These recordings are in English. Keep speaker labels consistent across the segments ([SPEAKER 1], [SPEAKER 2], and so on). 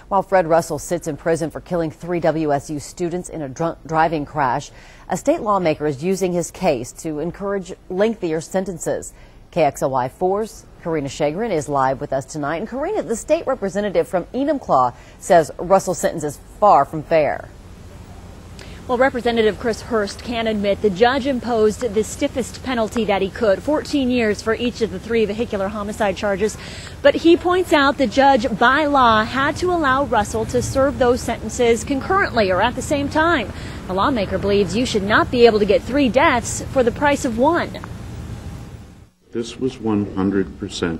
[SPEAKER 1] While Fred Russell sits in prison for killing 3 WSU students in a drunk driving crash, a state lawmaker is using his case to encourage lengthier sentences. KXLY 4's Karina Shagren is live with us tonight. And Karina, the state representative from Enumclaw says Russell's sentence is far from fair.
[SPEAKER 2] Well, Representative Chris Hurst can admit the judge imposed the stiffest penalty that he could, 14 years for each of the 3 vehicular homicide charges. But he points out the judge, by law, had to allow Russell to serve those sentences concurrently or at the same time. The lawmaker believes you should not be able to get 3 deaths for the price of 1.
[SPEAKER 3] This was 100%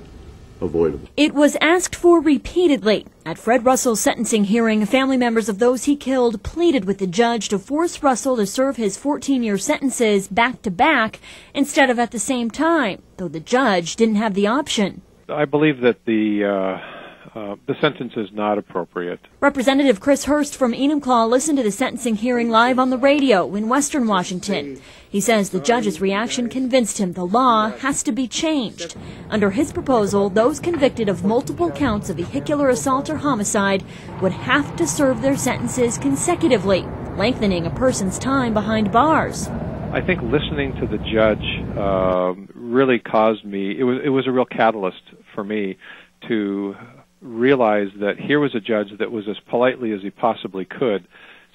[SPEAKER 3] avoidable.
[SPEAKER 2] It was asked for repeatedly. At Fred Russell's sentencing hearing, family members of those he killed pleaded with the judge to force Russell to serve his 14-year sentences back to back instead of at the same time, though the judge didn't have the option.
[SPEAKER 4] I believe that the sentence is not appropriate.
[SPEAKER 2] Representative Chris Hurst from Enumclaw listened to the sentencing hearing live on the radio in Western Washington. He says the judge's reaction convinced him the law has to be changed. Under his proposal, those convicted of multiple counts of vehicular assault or homicide would have to serve their sentences consecutively, lengthening a person's time behind bars.
[SPEAKER 4] I think listening to the judge really caused me, it was a real catalyst for me to realize that here was a judge that was as politely as he possibly could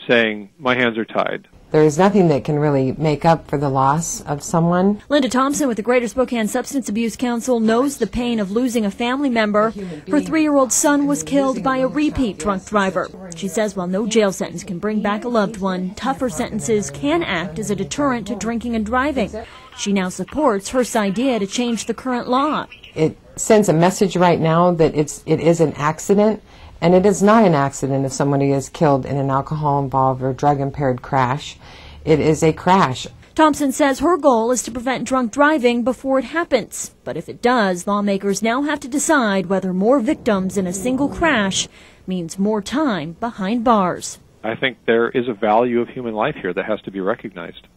[SPEAKER 4] saying, my hands are tied.
[SPEAKER 5] There is nothing that can really make up for the loss of someone.
[SPEAKER 2] Linda Thompson with the Greater Spokane Substance Abuse Council knows the pain of losing a family member. Her 3-year-old son was killed by a repeat drunk driver. She says while no jail sentence can bring back a loved one, tougher sentences can act as a deterrent to drinking and driving. She now supports Hurst's idea to change the current law.
[SPEAKER 5] It sends a message right now that it is an accident, and it is not an accident if somebody is killed in an alcohol-involved or drug-impaired crash. It is a crash.
[SPEAKER 2] Thompson says her goal is to prevent drunk driving before it happens. But if it does, lawmakers now have to decide whether more victims in a single crash means more time behind bars.
[SPEAKER 4] I think there is a value of human life here that has to be recognized.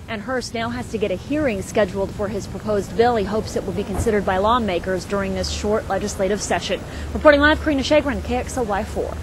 [SPEAKER 2] And Hurst now has to get a hearing scheduled for his proposed bill. He hopes it will be considered by lawmakers during this short legislative session. Reporting live, Karina Shagren, KXLY 4.